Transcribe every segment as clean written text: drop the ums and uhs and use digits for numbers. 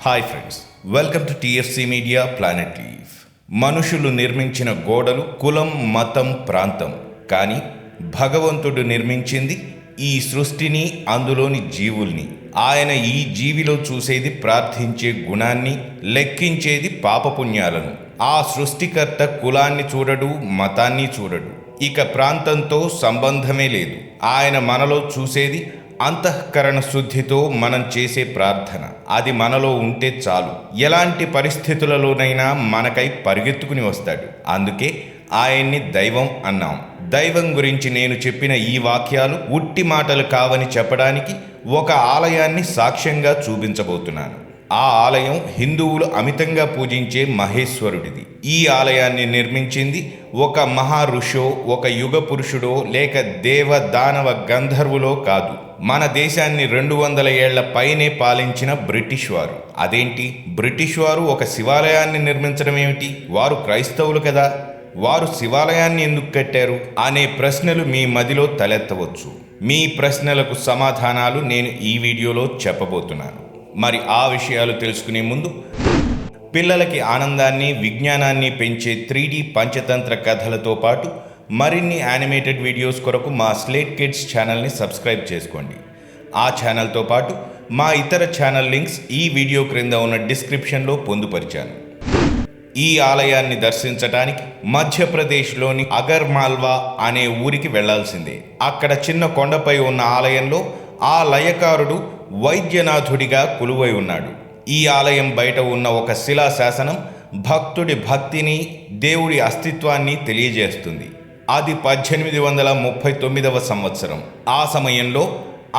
Hi friends, welcome to TFC media planet leave. మనుషులు నిర్మించిన గోడలు కులం, మతం, ప్రాంతం. కానీ భగవంతుడు నిర్మించింది ఈ సృష్టిని, అందులోని జీవుల్ని. ఆయన ఈ జీవిలో చూసేది ప్రార్థించే గుణాన్ని, లెక్కించేది పాపపుణ్యాలను. ఆ సృష్టికర్త కులాన్ని చూడడు, మతాన్ని చూడడు, ఇక ప్రాంతంతో సంబంధమే లేదు. ఆయన మనలో చూసేది అంతఃకరణ శుద్ధితో మనం చేసే ప్రార్థన. అది మనలో ఉంటే చాలు, ఎలాంటి పరిస్థితులలోనైనా మనకై పరిగెత్తుకుని వస్తాడు. అందుకే ఆయన్ని దైవం అన్నాం. దైవం గురించి నేను చెప్పిన ఈ వాక్యాలు ఉట్టి మాటలు కావని చెప్పడానికి ఒక ఆలయాన్ని సాక్ష్యంగా చూపించబోతున్నాను. ఆ ఆలయం హిందువులు అమితంగా పూజించే మహేశ్వరుడిది. ఈ ఆలయాన్ని నిర్మించింది ఒక మహా ఋషో, ఒక యుగ పురుషుడో, లేక దేవ దానవ గంధర్వులో కాదు. మన దేశాన్ని 200 ఏళ్ల పైనే పాలించిన బ్రిటిష్ వారు. అదేంటి, బ్రిటిష్ వారు ఒక శివాలయాన్ని నిర్మించడం ఏమిటి? వారు క్రైస్తవులు కదా, వారు శివాలయాన్ని ఎందుకు కట్టారు అనే ప్రశ్నలు మీ మదిలో తలెత్తవచ్చు. మీ ప్రశ్నలకు సమాధానాలు నేను ఈ వీడియోలో చెప్పబోతున్నాను. మరి ఆ విషయాలు తెలుసుకునే ముందు పిల్లలకి ఆనందాన్ని, విజ్ఞానాన్ని పెంచే 3D పంచతంత్ర కథలతో పాటు మరిన్ని యానిమేటెడ్ వీడియోస్ కొరకు మా స్లేట్ కిడ్స్ ఛానల్ని సబ్స్క్రైబ్ చేసుకోండి. ఆ ఛానల్తో పాటు మా ఇతర ఛానల్ లింక్స్ ఈ వీడియో క్రింద ఉన్న డిస్క్రిప్షన్లో పొందుపరిచాను. ఈ ఆలయాన్ని దర్శించడానికి మధ్యప్రదేశ్లోని అగర్మాల్వా అనే ఊరికి వెళ్లాల్సిందే. అక్కడ చిన్న కొండపై ఉన్న ఆలయంలో ఆ లయకారుడు వైద్యనాథుడిగా కొలువై ఉన్నాడు. ఈ ఆలయం బయట ఉన్న ఒక శిలా శాసనం భక్తుడి భక్తిని, దేవుడి అస్తిత్వాన్ని తెలియజేస్తుంది. అది 1839వ సంవత్సరం. ఆ సమయంలో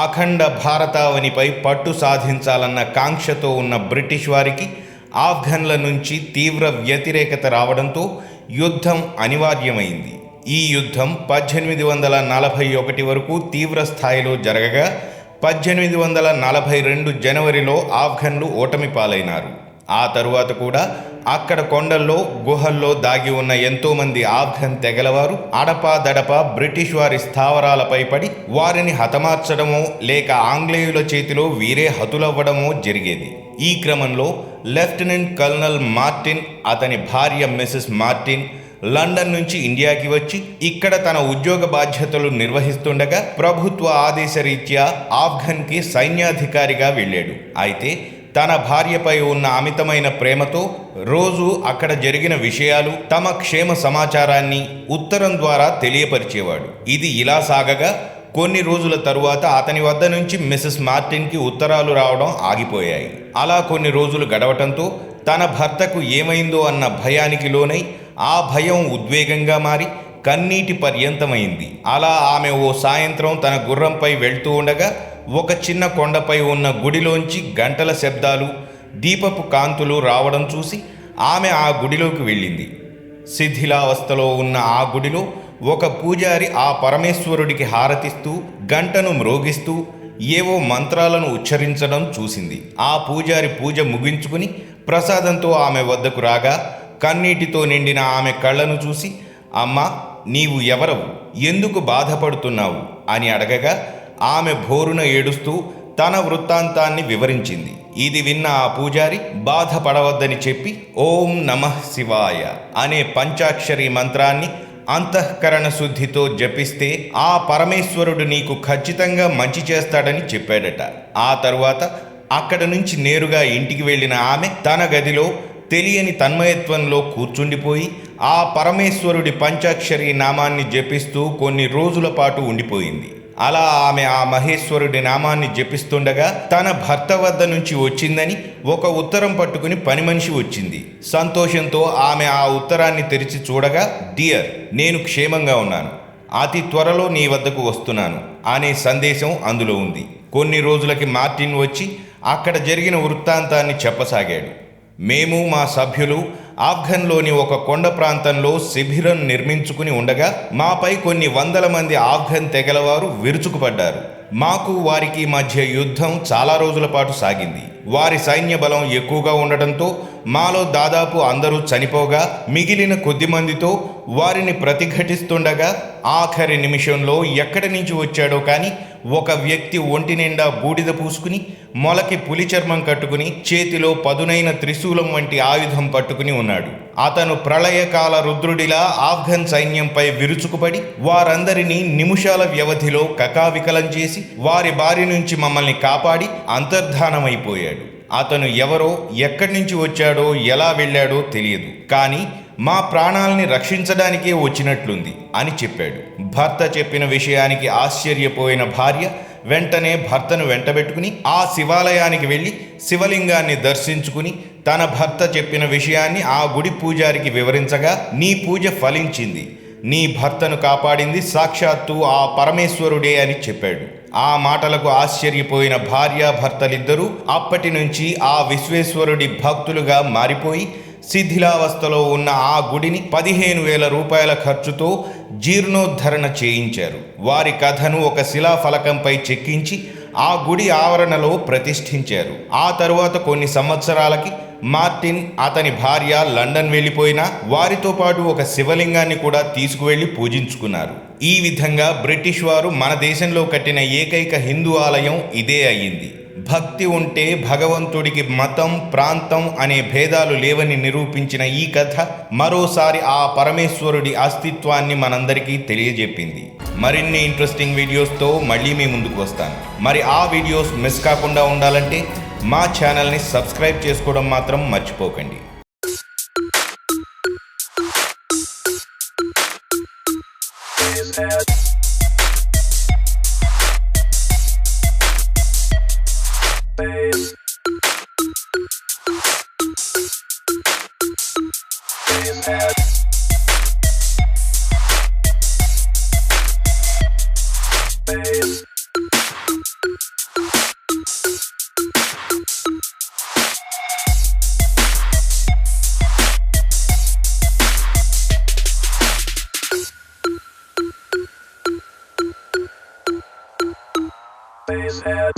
అఖండ భారతావనిపై పట్టు సాధించాలన్న కాంక్షతో ఉన్న బ్రిటిష్ వారికి ఆఫ్ఘన్ల నుంచి తీవ్ర వ్యతిరేకత రావడంతో యుద్ధం అనివార్యమైంది. ఈ యుద్ధం 1841 వరకు తీవ్ర స్థాయిలో జరగగా 1842 జనవరిలో ఆఫ్ఘన్లు ఓటమి పాలైనారు. ఆ తరువాత కూడా అక్కడ కొండల్లో, గుహల్లో దాగి ఉన్న ఎంతోమంది ఆఫ్ఘన్ తెగలవారు అడపాదడపా బ్రిటిష్ వారి స్థావరాలపై పడి వారిని హతమార్చడమో లేక ఆంగ్లేయుల చేతిలో వీరే హతులవ్వడమో జరిగేది. ఈ క్రమంలో లెఫ్టినెంట్ కల్నల్ మార్టిన్, అతని భార్య మిసెస్ మార్టిన్ లండన్ నుంచి ఇండియాకి వచ్చి ఇక్కడ తన ఉద్యోగ బాధ్యతలు నిర్వహిస్తుండగా ప్రభుత్వ ఆదేశరీత్యా ఆఫ్ఘన్కి సైన్యాధికారిగా వెళ్ళాడు. అయితే తన భార్యపై ఉన్న అమితమైన ప్రేమతో రోజు అక్కడ జరిగిన విషయాలు, తమ క్షేమ సమాచారాన్ని ఉత్తరం ద్వారా తెలియపరిచేవాడు. ఇది ఇలా సాగగా కొన్ని రోజుల తరువాత అతని వద్ద నుంచి మిసెస్ మార్టిన్కి ఉత్తరాలు రావడం ఆగిపోయాయి. అలా కొన్ని రోజులు గడవటంతో తన భర్తకు ఏమైందో అన్న భయానికి లోనై ఆ భయం ఉద్వేగంగా మారి కన్నీటి పర్యంతమైంది. అలా ఆమె ఓ సాయంత్రం తన గుర్రంపై వెళ్తూ ఉండగా ఒక చిన్న కొండపై ఉన్న గుడిలోంచి గంటల శబ్దాలు, దీపపు కాంతులు రావడం చూసి ఆమె ఆ గుడిలోకి వెళ్ళింది. శిథిలావస్థలో ఉన్న ఆ గుడిలో ఒక పూజారి ఆ పరమేశ్వరుడికి హారతిస్తూ, గంటను మ్రోగిస్తూ ఏవో మంత్రాలను ఉచ్చరించడం చూసింది. ఆ పూజారి పూజ ముగించుకుని ప్రసాదంతో ఆమె వద్దకు రాగా కన్నీటితో నిండిన ఆమె కళ్ళను చూసి, అమ్మా, నీవు ఎవరవు, ఎందుకు బాధపడుతున్నావు అని అడగగా ఆమె భోరున ఏడుస్తూ తన వృత్తాంతాన్ని వివరించింది. ఇది విన్న ఆ పూజారి బాధపడవద్దని చెప్పి ఓం నమః శివాయ అనే పంచాక్షరి మంత్రాన్ని అంతఃకరణ శుద్ధితో జపిస్తే ఆ పరమేశ్వరుడు నీకు ఖచ్చితంగా మంచి చేస్తాడని చెప్పాడట. ఆ తరువాత అక్కడ నుంచి నేరుగా ఇంటికి వెళ్ళిన ఆమె తన గదిలో తెలియని తన్మయత్వంలో కూర్చుండిపోయి ఆ పరమేశ్వరుడి పంచాక్షరి నామాన్ని జపిస్తూ కొన్ని రోజుల పాటు ఉండిపోయింది. అలా ఆమె ఆ మహేశ్వరుడి నామాన్ని జపిస్తుండగా తన భర్త వద్ద నుంచి వచ్చిందని ఒక ఉత్తరం పట్టుకుని పని మనిషి వచ్చింది. సంతోషంతో ఆమె ఆ ఉత్తరాన్ని తెరిచి చూడగా, డియర్, నేను క్షేమంగా ఉన్నాను, అతి త్వరలో నీ వద్దకు వస్తున్నాను అనే సందేశం అందులో ఉంది. కొన్ని రోజులకి మార్టిన్ వచ్చి అక్కడ జరిగిన వృత్తాంతాన్ని చెప్పసాగాడు. మేము, మా సభ్యులు ఆఫ్ఘన్లోని ఒక కొండ ప్రాంతంలో శిబిరం నిర్మించుకుని ఉండగా మాపై కొన్ని వందల మంది ఆఫ్ఘన్ తెగలవారు విరుచుకుపడ్డారు. మాకు వారికి మధ్య యుద్ధం చాలా రోజుల పాటు సాగింది. వారి సైన్య బలం ఎక్కువగా ఉండటంతో మాలో దాదాపు అందరూ చనిపోగా మిగిలిన కొద్ది మందితో వారిని ప్రతిఘటిస్తుండగా ఆఖరి నిమిషంలో ఎక్కడి నుంచి వచ్చాడో కానీ ఒక వ్యక్తి ఒంటి నిండా బూడిద పూసుకుని మొలకి పులి చర్మం కట్టుకుని చేతిలో పదునైన త్రిశూలం వంటి ఆయుధం పట్టుకుని ఉన్నాడు. అతను ప్రళయకాల రుద్రుడిలా ఆఫ్ఘన్ సైన్యంపై విరుచుకుపడి వారందరినీ నిమిషాల వ్యవధిలో కకావికలం చేసి వారి బారి నుంచి మమ్మల్ని కాపాడి అంతర్ధానమైపోయాడు. అతను ఎవరో, ఎక్కడి నుంచి వచ్చాడో, ఎలా వెళ్ళాడో తెలియదు, కానీ మా ప్రాణాల్ని రక్షించడానికే వచ్చినట్లుంది అని చెప్పాడు. భర్త చెప్పిన విషయానికి ఆశ్చర్యపోయిన భార్య వెంటనే భర్తను వెంటబెట్టుకుని ఆ శివాలయానికి వెళ్ళి శివలింగాన్ని దర్శించుకుని తన భర్త చెప్పిన విషయాన్ని ఆ గుడి పూజారికి వివరించగా, నీ పూజ ఫలించింది, నీ భర్తను కాపాడింది సాక్షాత్తు ఆ పరమేశ్వరుడే అని చెప్పాడు. ఆ మాటలకు ఆశ్చర్యపోయిన భార్యాభర్తలిద్దరూ అప్పటి నుంచి ఆ విశ్వేశ్వరుడి భక్తులుగా మారిపోయి శిథిలావస్థలో ఉన్న ఆ గుడిని 15,000 రూపాయల ఖర్చుతో జీర్ణోద్ధరణ చేయించారు. వారి కథను ఒక శిలాఫలకంపై చెక్కించి ఆ గుడి ఆవరణలో ప్రతిష్ఠించారు. ఆ తరువాత కొన్ని సంవత్సరాలకి మార్టిన్, అతని భార్య లండన్ వెళ్ళిపోయినా వారితో పాటు ఒక శివలింగాన్ని కూడా తీసుకువెళ్లి పూజించుకున్నారు. ఈ విధంగా బ్రిటిష్ వారు మన దేశంలో కట్టిన ఏకైక హిందూ ఆలయం ఇదే అయ్యింది. భక్తి ఉంటే భగవంతుడికి మతం, ప్రాంతం అనే భేదాలు లేవని నిరూపించిన ఈ కథ మరోసారి ఆ పరమేశ్వరుడి అస్తిత్వాన్ని మనందరికీ తెలియజెప్పింది. మరిన్ని ఇంట్రెస్టింగ్ వీడియోస్తో మళ్ళీ మీ ముందుకు వస్తాను. మరి ఆ వీడియోస్ మిస్ కాకుండా ఉండాలంటే మా ఛానల్ని సబ్స్క్రైబ్ చేసుకోవడం మాత్రం మర్చిపోకండి. Basehead.